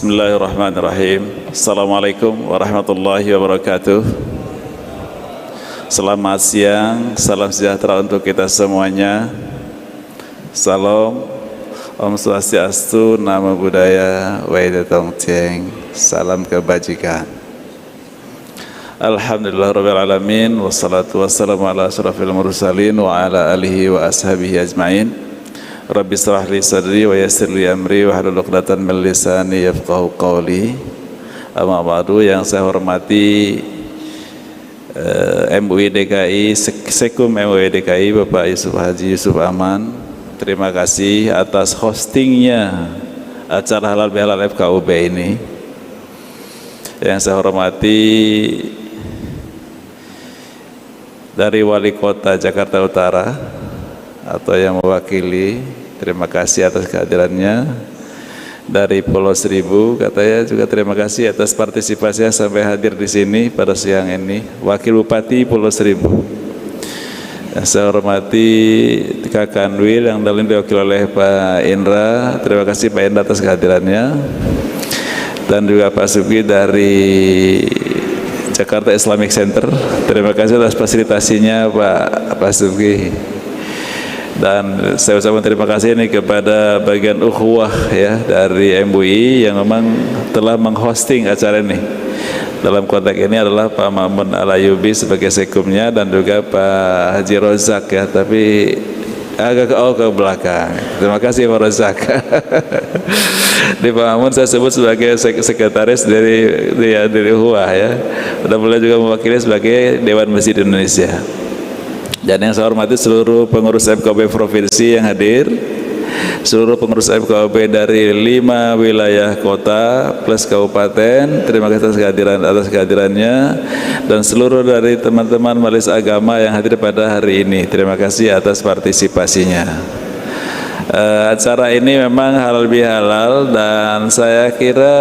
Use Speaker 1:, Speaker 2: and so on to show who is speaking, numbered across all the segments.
Speaker 1: Bismillahirrahmanirrahim. Assalamualaikum warahmatullahi wabarakatuh. Selamat siang, salam sejahtera untuk kita semuanya. Salam, Om Swastiastu, Namo Buddhaya, Wede Tong Tieng. Salam kebajikan. Alhamdulillahirabbil alamin, wassalatu wassalamu ala asyrafil mursalin wa ala alihi wa ashabihi ajmain. Rabbi shrah li sadri wa yassir li amri wa hlul 'uqdatam min lisani yafqahu qawli. Amma ba'du, yang saya hormati MUI DKI, Sekum MUI DKI Bapak Yusuf Haji Yusuf Aman. Terima kasih atas hostingnya acara Halal Bihalal FKUB ini. Yang saya hormati dari Wali Kota Jakarta Utara atau yang mewakili, terima kasih atas kehadirannya. Dari Pulau Seribu katanya juga terima kasih atas partisipasinya sampai hadir di sini pada siang ini. Wakil Bupati Pulau Seribu. Yang saya hormati Kak Kanwil yang diwakili oleh Pak Indra. Terima kasih Pak Indra atas kehadirannya. Dan juga Pak Sugi dari Jakarta Islamic Center. Terima kasih atas fasilitasinya Pak Sugi. Dan saya ucapkan terima kasih ini kepada bagian ukhuwah ya dari MUI yang memang telah menghosting acara ini. Dalam konteks ini adalah Pak Ma'mun Al-Ayubi sebagai sekumnya dan juga Pak Haji Rozak ya, tapi agak ke belakang. Terima kasih Pak Rozak. Di Pak Ma'mun saya sebut sebagai sekretaris dari ukhuwah ya. Dan beliau juga mewakili sebagai Dewan Masjid Indonesia. Dan yang saya hormati seluruh pengurus FKUB provinsi yang hadir, seluruh pengurus FKUB dari 5 wilayah kota plus kabupaten, terima kasih atas kehadirannya, dan seluruh dari teman-teman majelis agama yang hadir pada hari ini, terima kasih atas partisipasinya. Acara ini memang halal bihalal dan saya kira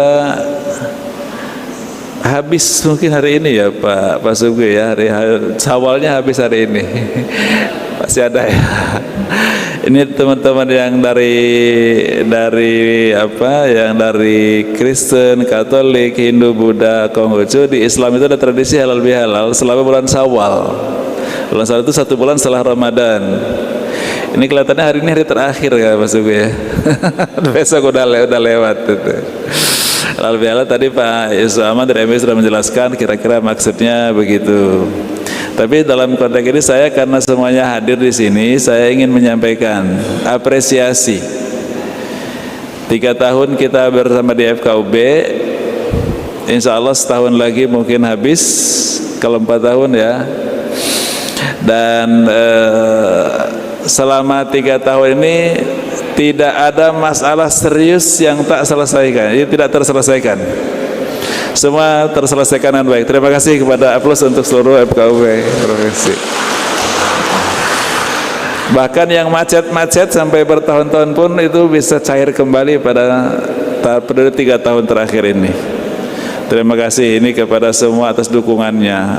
Speaker 1: habis mungkin hari ini ya Pak Sugi ya, hari Syawalnya habis hari ini. Masih ada ya. Ini teman-teman yang dari Kristen, Katolik, Hindu, Buddha, Konghucu. Di Islam itu ada tradisi halal bihalal selama bulan Syawal. Bulan Syawal itu 1 bulan setelah Ramadan. Ini kelihatannya hari ini hari terakhir ya Pak Sugi ya. Besok udah lewat itu. Halal bihalal tadi Pak Yusuf Ahmad dari MUI sudah menjelaskan kira-kira maksudnya begitu. Tapi dalam konteks ini saya karena semuanya hadir di sini, saya ingin menyampaikan apresiasi. 3 tahun kita bersama di FKUB, insya Allah setahun lagi mungkin habis, kalau 4 tahun ya. Dan selama 3 tahun ini tidak ada masalah serius yang tak selesaikan, ini tidak terselesaikan. Semua terselesaikan dengan baik. Terima kasih kepada aplaus untuk seluruh FKUB provinsi. Bahkan yang macet-macet sampai bertahun-tahun pun itu bisa cair kembali pada periode 3 tahun terakhir ini. Terima kasih ini kepada semua atas dukungannya.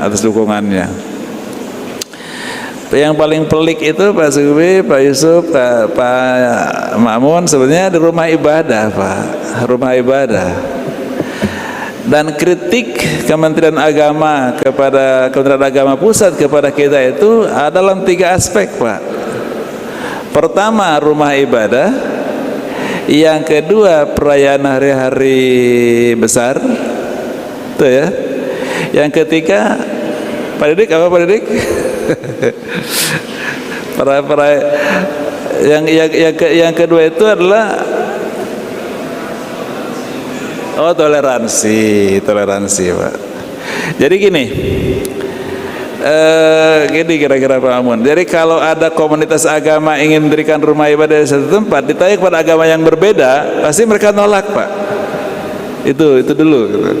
Speaker 1: Yang paling pelik itu Pak Sugi, Pak Yusuf, Pak Ma'mun sebenarnya di rumah ibadah Pak, rumah ibadah. Dan kritik Kementerian Agama kepada Kementerian Agama Pusat kepada kita itu ada dalam 3 aspek Pak. Pertama rumah ibadah, yang kedua perayaan hari-hari besar, tuh ya. Yang ketiga Pak Didik apa Pak Didik? Yang kedua itu adalah toleransi Pak. Jadi gini kira-kira Pak Amun. Jadi kalau ada komunitas agama ingin mendirikan rumah ibadah di satu tempat, ditanya kepada agama yang berbeda, pasti mereka nolak Pak. Itu dulu gitu.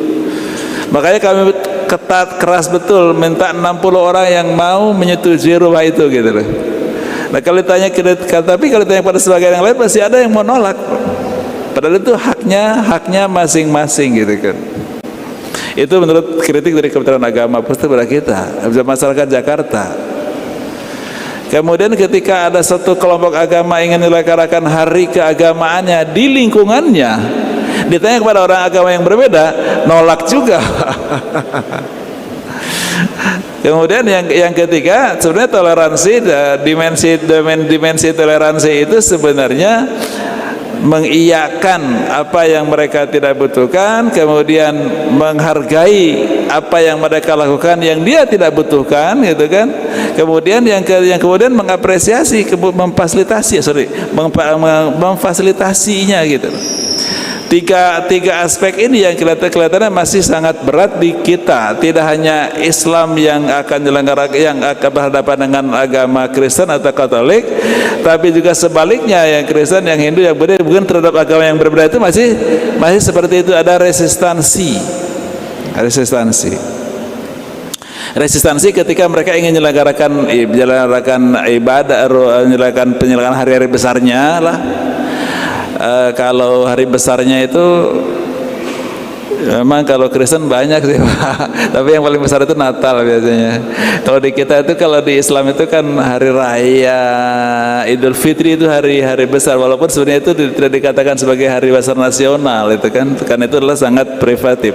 Speaker 1: Makanya kami ketat keras betul minta 60 orang yang mau menyetujui rumah itu gitu loh. Nah kalau ditanya pada sebagian yang lain pasti ada yang mau nolak. Padahal itu haknya masing-masing gitu kan. Itu menurut kritik dari Kementerian Agama Pusat kepada kita, masyarakat Jakarta. Kemudian ketika ada satu kelompok agama ingin menyelenggarakan hari keagamaannya di lingkungannya, Ditanya kepada orang agama yang berbeda, nolak juga. Kemudian yang ketiga, sebenarnya toleransi, dimensi toleransi itu sebenarnya mengiyakan apa yang mereka tidak butuhkan, kemudian menghargai apa yang mereka lakukan yang dia tidak butuhkan, gitu kan. Kemudian yang kemudian mengapresiasi, memfasilitasinya gitu. Tiga aspek ini yang kelihatannya masih sangat berat di kita. Tidak hanya Islam yang akan berhadapan dengan agama Kristen atau Katolik, tapi juga sebaliknya, yang Kristen, yang Hindu, yang Buddha bukan terhadap agama yang berbeda itu masih seperti itu, ada resistansi ketika mereka ingin menyelenggarakan ibadah, penyelenggaraan hari-hari besarnya lah. Kalau hari besarnya itu memang kalau Kristen banyak sih Pak. Tapi yang paling besar itu Natal biasanya. Kalau di kita itu, kalau di Islam itu kan hari raya Idul Fitri itu hari besar, walaupun sebenarnya itu tidak dikatakan sebagai hari besar nasional, itu kan karena itu adalah sangat privatif.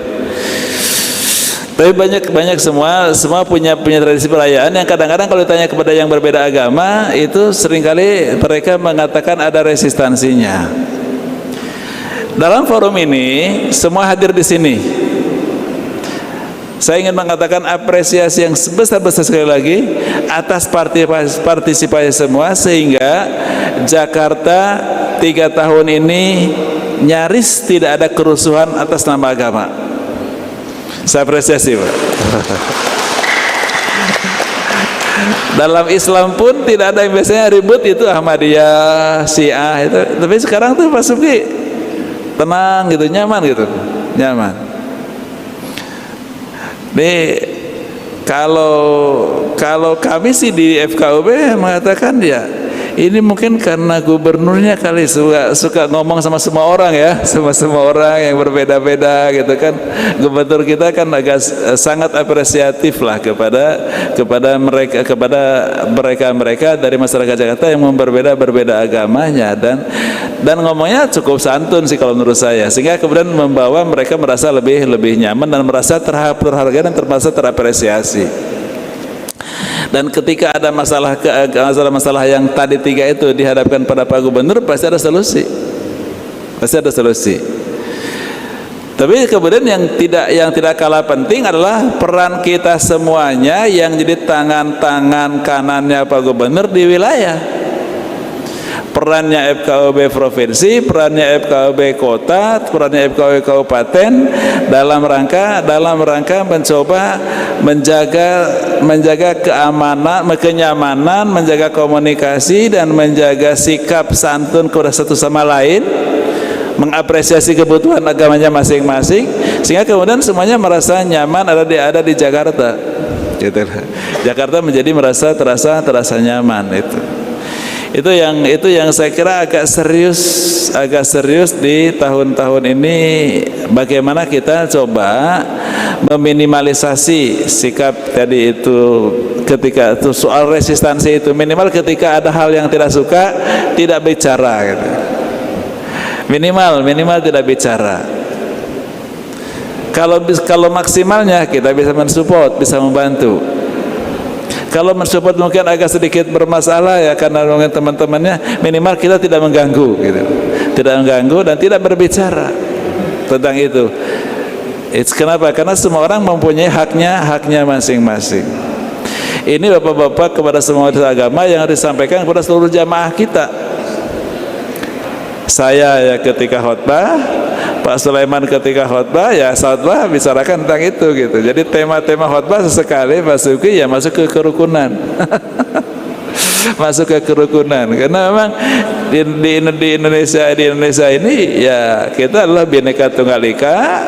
Speaker 1: Tapi banyak semua punya tradisi perayaan yang kadang-kadang kalau ditanya kepada yang berbeda agama itu seringkali mereka mengatakan ada resistansinya. Dalam forum ini semua hadir di sini. Saya ingin mengatakan apresiasi yang sebesar-besar sekali lagi atas partisipasi semua, sehingga Jakarta 3 tahun ini nyaris tidak ada kerusuhan atas nama agama. Saya apresiasi, Pak. Dalam Islam pun tidak ada yang biasanya ribut itu Ahmadiyah, Syiah itu. Tapi sekarang tuh Pak Subki tenang gitu, nyaman gitu, nyaman. Nih kalau kami sih di FKUB mengatakan ya, ini mungkin karena gubernurnya kali suka ngomong sama semua orang ya, sama semua orang yang berbeda-beda gitu kan. Gubernur kita kan agak sangat apresiatif lah kepada mereka dari masyarakat Jakarta yang berbeda agamanya, dan ngomongnya cukup santun sih kalau menurut saya, sehingga kemudian membawa mereka merasa lebih nyaman dan merasa terhargai dan merasa terapresiasi. Dan ketika ada masalah yang tadi 3 itu dihadapkan pada Pak Gubernur, pasti ada solusi. Tapi kemudian yang tidak kalah penting adalah peran kita semuanya yang jadi tangan kanannya Pak Gubernur di wilayah. Perannya FKUB provinsi, perannya FKUB kota, perannya FKUB kabupaten dalam rangka mencoba menjaga kenyamanan, menjaga komunikasi dan menjaga sikap santun kepada satu sama lain, mengapresiasi kebutuhan agamanya masing-masing, sehingga kemudian semuanya merasa nyaman ada di Jakarta. Gitu. Jakarta menjadi terasa nyaman itu. Itu yang saya kira agak serius di tahun-tahun ini, bagaimana kita coba meminimalisasi sikap tadi itu, ketika itu soal resistansi itu, minimal ketika ada hal yang tidak suka tidak bicara gitu. Minimal tidak bicara. Kalau maksimalnya kita bisa mensupport, bisa membantu. Kalau mensupport mungkin agak sedikit bermasalah ya, karena mungkin teman-temannya, minimal kita tidak mengganggu gitu. Tidak mengganggu dan tidak berbicara tentang itu. Kenapa? Karena semua orang mempunyai haknya masing-masing. Ini Bapak-bapak kepada semua agama yang harus disampaikan kepada seluruh jamaah kita. Saya ya ketika khutbah, Pak Sulaiman ketika khutbah, ya khutbah bicarakan tentang itu gitu. Jadi tema-tema khutbah sesekali Pak Suki ya masuk ke kerukunan. Masuk ke kerukunan, karena memang di Indonesia ini ya kita adalah Bhinneka Tunggal Ika.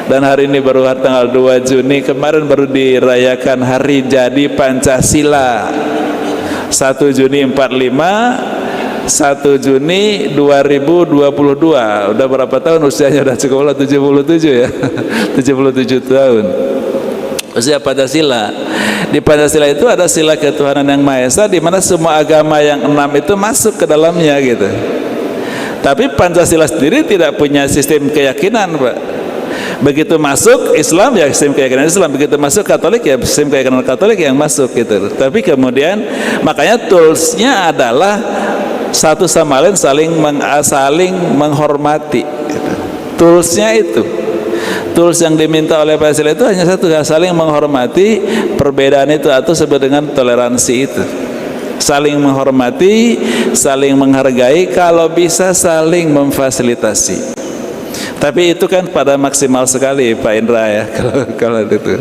Speaker 1: Dan hari ini baru tanggal 2 Juni kemarin baru dirayakan hari jadi Pancasila. 1 Juni 45, 1 Juni 2022. Udah berapa tahun usianya? Udah cukup 77 ya. 77 tahun usia Pancasila. Di Pancasila itu ada sila ketuhanan yang Maha Esa, di mana semua agama yang 6 itu masuk ke dalamnya gitu. Tapi Pancasila sendiri tidak punya sistem keyakinan, Pak. Begitu masuk Islam ya sistem keyakinan Islam, begitu masuk Katolik ya sistem keyakinan Katolik yang masuk gitu. Tapi kemudian makanya toolsnya adalah satu sama lain saling menghormati gitu. Toolsnya itu, tools yang diminta oleh Pancasila itu hanya satu, saling menghormati perbedaan itu, atau sebut dengan toleransi itu. Saling menghormati, saling menghargai, kalau bisa saling memfasilitasi. Tapi itu kan pada maksimal sekali Pak Indra ya, kalau itu.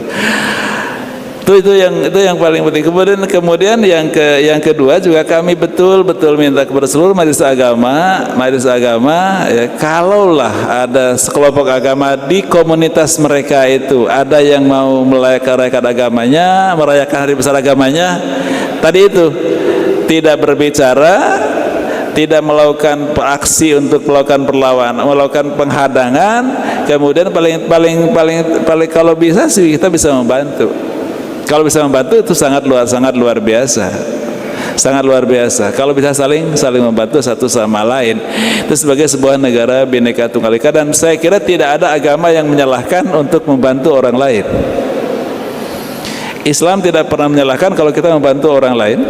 Speaker 1: Itu yang paling penting. Kemudian yang kedua juga kami betul-betul minta kepada seluruh majelis agama ya, kalaulah ada sekelompok agama di komunitas mereka itu ada yang mau merayakan agamanya, merayakan hari besar agamanya, tadi itu tidak berbicara, tidak melakukan aksi untuk melakukan perlawanan, melakukan penghadangan, kemudian paling kalau bisa sih kita bisa membantu. Kalau bisa membantu itu sangat luar biasa. Sangat luar biasa. Kalau bisa saling membantu satu sama lain. Itu sebagai sebuah negara Bhinneka Tunggal Ika, dan saya kira tidak ada agama yang menyalahkan untuk membantu orang lain. Islam tidak pernah menyalahkan kalau kita membantu orang lain.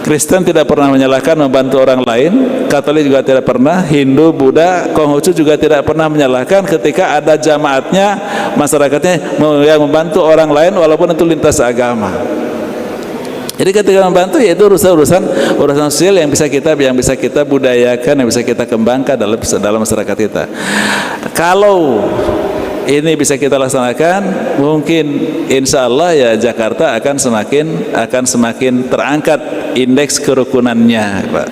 Speaker 1: Kristen tidak pernah menyalahkan membantu orang lain, Katolik juga tidak pernah, Hindu, Buddha, Konghucu juga tidak pernah menyalahkan ketika ada jamaatnya, masyarakatnya yang membantu orang lain walaupun itu lintas agama. Jadi ketika membantu ya itu urusan sosial yang bisa kita budayakan, yang bisa kita kembangkan dalam masyarakat kita. Kalau ini bisa kita laksanakan, mungkin insya Allah ya Jakarta akan semakin terangkat indeks kerukunannya, Pak.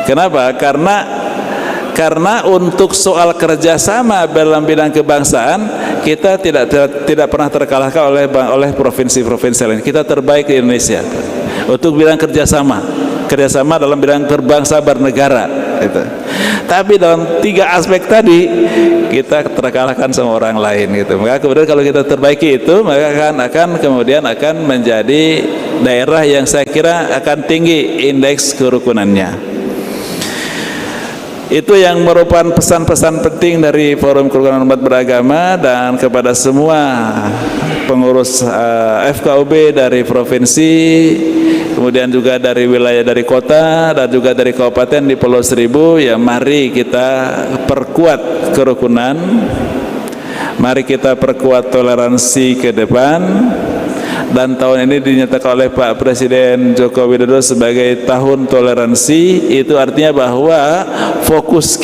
Speaker 1: Kenapa? Karena untuk soal kerjasama dalam bidang kebangsaan kita tidak pernah terkalahkan oleh provinsi-provinsi lain. Kita terbaik di Indonesia, Pak. Untuk bidang kerjasama dalam bidang berbangsa bernegara gitu. Tapi dalam 3 aspek tadi kita terkalahkan sama orang lain gitu. Maka kemudian kalau kita perbaiki itu, maka akan menjadi daerah yang saya kira akan tinggi indeks kerukunannya. Itu yang merupakan pesan-pesan penting dari Forum Kerukunan Umat Beragama, dan kepada semua pengurus FKUB dari provinsi, kemudian juga dari wilayah, dari kota, dan juga dari kabupaten di Pulau Seribu, ya mari kita perkuat kerukunan, mari kita perkuat toleransi ke depan. Dan tahun ini dinyatakan oleh Pak Presiden Joko Widodo sebagai tahun toleransi. Itu artinya bahwa fokus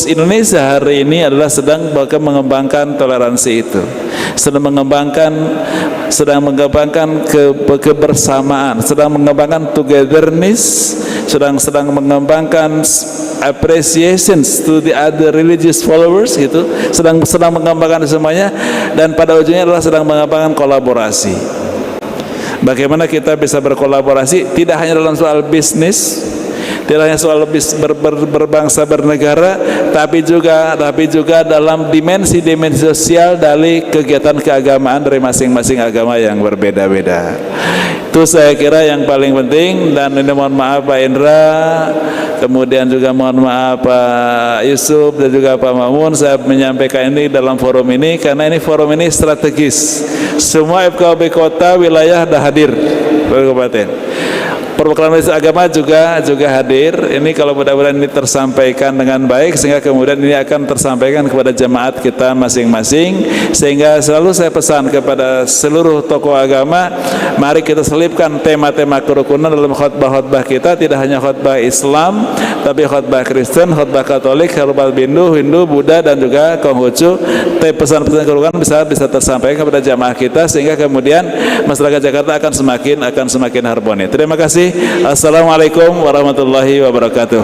Speaker 1: Indonesia hari ini adalah sedang mengembangkan toleransi itu, sedang mengembangkan kebersamaan, sedang mengembangkan togetherness, sedang mengembangkan appreciations to the other religious followers gitu, sedang mengembangkan semuanya, dan pada ujungnya adalah sedang mengembangkan kolaborasi. Bagaimana kita bisa berkolaborasi tidak hanya dalam soal bisnis, tidak hanya soal berbangsa bernegara, tapi juga dalam dimensi sosial dari kegiatan keagamaan dari masing-masing agama yang berbeda-beda. Itu saya kira yang paling penting. Dan ini mohon maaf Pak Indra, kemudian juga mohon maaf Pak Yusuf dan juga Pak Mamun, saya menyampaikan ini dalam forum ini karena ini forum ini strategis. Semua FKUB kota wilayah dah hadir, kabupaten. Perwakilan majelis agama juga hadir. Ini kalau mudah-mudahan ini tersampaikan dengan baik, sehingga kemudian ini akan tersampaikan kepada jemaat kita masing-masing. Sehingga selalu saya pesan kepada seluruh tokoh agama, mari kita selipkan tema-tema kerukunan dalam khutbah-khutbah kita. Tidak hanya khutbah Islam, tapi khutbah Kristen, khutbah Katolik, khutbah Hindu, Buddha, dan juga Konghucu. Tapi pesan-pesan kerukunan bisa tersampaikan kepada jemaah kita, sehingga kemudian masyarakat Jakarta akan semakin harmoni. Terima kasih. Assalamualaikum warahmatullahi wabarakatuh.